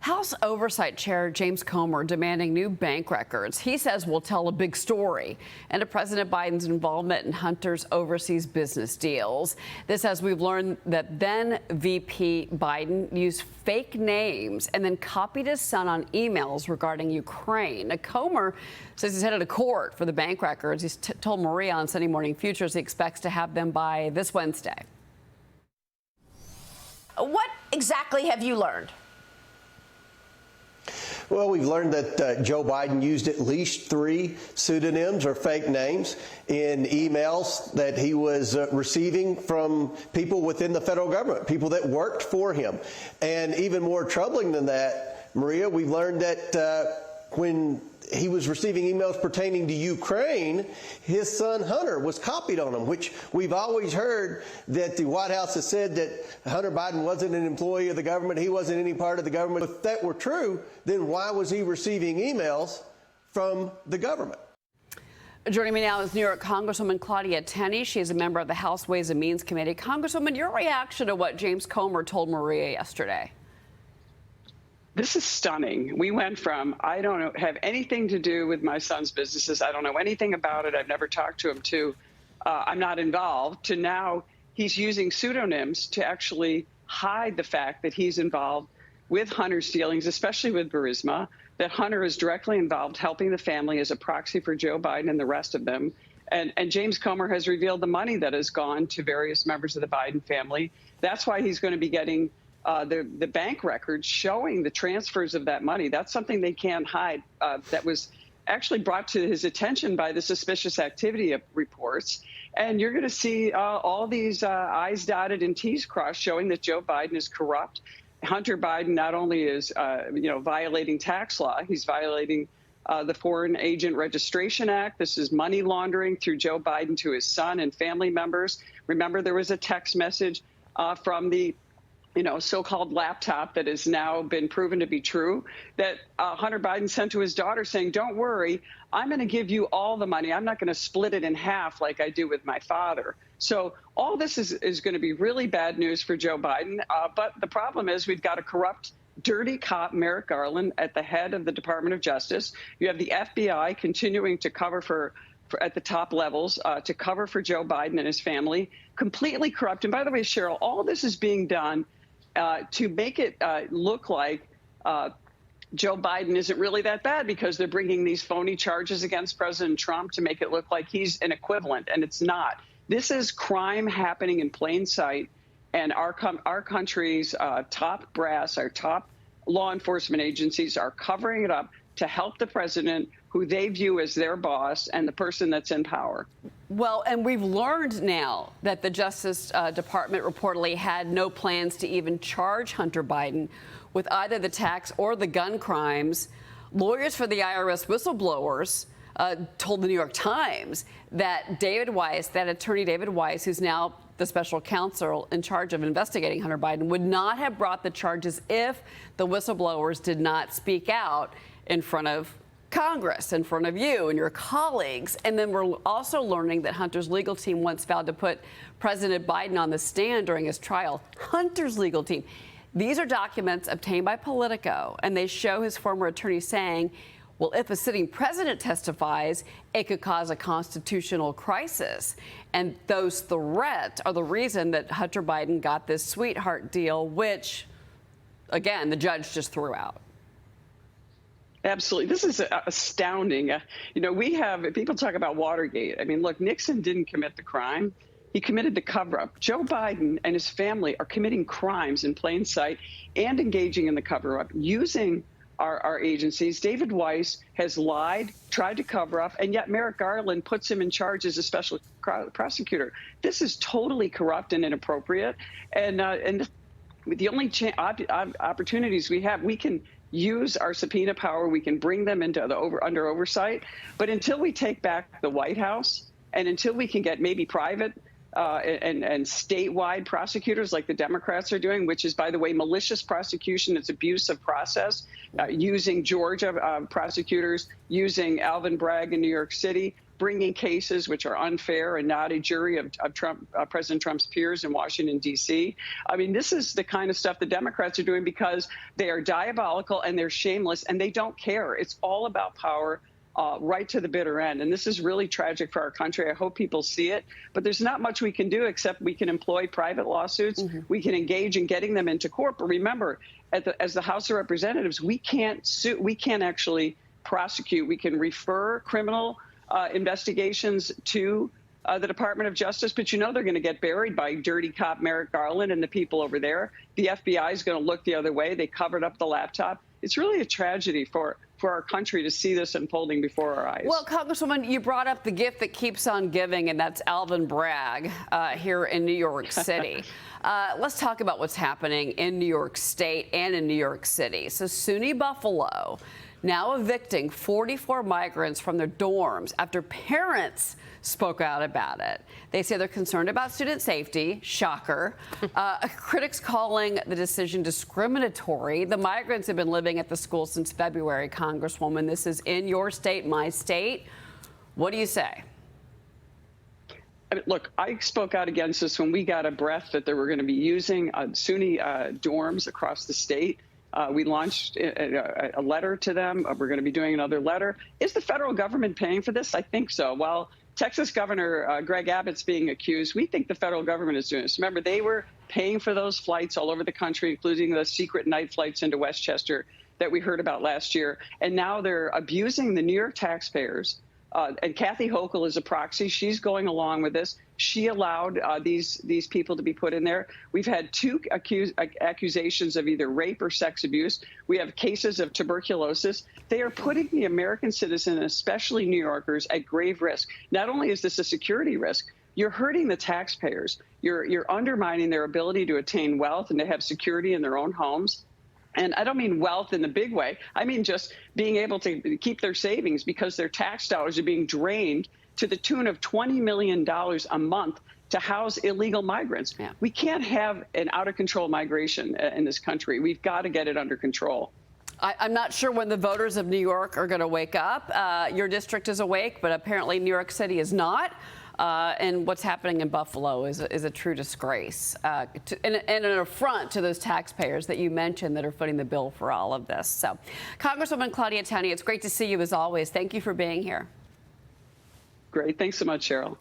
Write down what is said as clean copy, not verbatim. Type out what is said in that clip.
House Oversight Chair James Comer demanding new bank records. He says will tell a big story into President Biden's involvement in Hunter's overseas business deals. This as we've learned that then VP Biden used fake names and then copied his son on emails regarding Ukraine. Now, Comer says he's headed to court for the bank records. He's told Maria on Sunday Morning Futures he expects to have them by this Wednesday. What exactly have you learned? Well, we've learned that Joe Biden used at least 3 pseudonyms or fake names in emails that he was receiving from people within the federal government, people that worked for him. And even more troubling than that, Maria, we've learned that when he was receiving emails pertaining to Ukraine, his son Hunter was copied on them, which we've always heard that the White House has said that Hunter Biden wasn't an employee of the government. He wasn't any part of the government. If that were true, then why was he receiving emails from the government? Joining me now is New York Congresswoman Claudia Tenney. She is a member of the House Ways and Means Committee. Congresswoman, your reaction to what James Comer told Maria yesterday? This is stunning. We went from, I don't have anything to do with my son's businesses. I don't know anything about it. I've never talked to him, to I'm not involved, to now he's using pseudonyms to actually hide the fact that he's involved with Hunter's dealings, especially with Burisma, that Hunter is directly involved helping the family as a proxy for Joe Biden and the rest of them. And James Comer has revealed the money that has gone to various members of the Biden family. That's why he's going to be getting the bank records showing the transfers of that money. That's something they can't hide. That was actually brought to his attention by the suspicious activity reports. And you're going to see all these I's dotted and T's crossed, showing that Joe Biden is corrupt. Hunter Biden not only is, violating tax law, he's violating the Foreign Agent Registration Act. This is money laundering through Joe Biden to his son and family members. Remember, there was a text message from the so-called laptop that has now been proven to be true, that Hunter Biden sent to his daughter saying, don't worry, I'm going to give you all the money. I'm not going to split it in half like I do with my father. So all this is going to be really bad news for Joe Biden. But the problem is we've got a corrupt, dirty cop, Merrick Garland, at the head of the Department of Justice. You have the FBI continuing to cover for at the top levels to cover for Joe Biden and his family, completely corrupt. And by the way, Cheryl, all this is being done to make it look like Joe Biden isn't really that bad, because they're bringing these phony charges against President Trump to make it look like he's an equivalent, and it's not. This is crime happening in plain sight, and our country's top brass, our top law enforcement agencies are covering it up to help the president, who they view as their boss and the person that's in power. Well, and we've learned now that the Justice Department reportedly had no plans to even charge Hunter Biden with either the tax or the gun crimes. Lawyers for the IRS whistleblowers told the New York Times that attorney David Weiss, who's now the special counsel in charge of investigating Hunter Biden, would not have brought the charges if the whistleblowers did not speak out in front of Congress, in front of you and your colleagues. And then we're also learning that Hunter's legal team once vowed to put President Biden on the stand during his trial. Hunter's legal team. These are documents obtained by Politico, and they show his former attorney saying, well, if a sitting president testifies, it could cause a constitutional crisis. And those threats are the reason that Hunter Biden got this sweetheart deal, which, again, the judge just threw out. Absolutely. This is astounding. We have people talk about Watergate. I mean, look, Nixon didn't commit the crime. He committed the cover-up. Joe Biden and his family are committing crimes in plain sight and engaging in the cover-up using our agencies. David Weiss has lied, tried to cover up, and yet Merrick Garland puts him in charge as a special prosecutor. This is totally corrupt and inappropriate. And the only opportunities we have, we can use our subpoena power. We can bring them into under oversight. But until we take back the White House, and until we can get maybe private and statewide prosecutors like the Democrats are doing, which is, by the way, malicious prosecution, it's abuse of process, using Georgia prosecutors, using Alvin Bragg in New York City, bringing cases which are unfair and not a jury of President Trump's peers in Washington, D.C. I mean, this is the kind of stuff the Democrats are doing because they are diabolical and they're shameless and they don't care. It's all about power. Right to the bitter end. And this is really tragic for our country. I hope people see it. But there's not much we can do except we can employ private lawsuits. We can engage in getting them into court. But remember, as the House of Representatives, we can't sue. We can't actually prosecute. We can refer criminal investigations to the Department of Justice. But you know they're going to get buried by dirty cop Merrick Garland and the people over there. The FBI is going to look the other way. They covered up the laptop. It's really a tragedy for our country to see this unfolding before our eyes. Well, Congresswoman, you brought up the gift that keeps on giving, and that's Alvin Bragg here in New York City. Let's talk about what's happening in New York State and in New York City. So SUNY Buffalo now evicting 44 migrants from their dorms after parents spoke out about it. They say they're concerned about student safety. Shocker. Critics calling the decision discriminatory. The migrants have been living at the school since February, Congresswoman. This is in your state, my state. What do you say? Look, I spoke out against this when we got a breath that they were going to be using SUNY dorms across the state. We launched a letter to them. We're going to be doing another letter. Is the federal government paying for this? I think so. Well, Texas Governor Greg Abbott's being accused. We think the federal government is doing this. Remember, they were paying for those flights all over the country, including the secret night flights into Westchester that we heard about last year. And now they're abusing the New York taxpayers. And Kathy Hochul is a proxy. She's going along with this. She allowed these people to be put in there. We've had two accusations of either rape or sex abuse. We have cases of tuberculosis. They are putting the American citizen, especially New Yorkers, at grave risk. Not only is this a security risk, you're hurting the taxpayers. You're undermining their ability to attain wealth and to have security in their own homes. And I don't mean wealth in the big way. I mean just being able to keep their savings because their tax dollars are being drained to the tune of $20 million a month to house illegal migrants. Yeah. We can't have an out-of-control migration in this country. We've got to get it under control. I'm not sure when the voters of New York are going to wake up. Your district is awake, but apparently New York City is not. And what's happening in Buffalo is a true disgrace and an affront to those taxpayers that you mentioned that are footing the bill for all of this. So, Congresswoman Claudia Tenney, it's great to see you as always. Thank you for being here. Great. Thanks so much, Cheryl.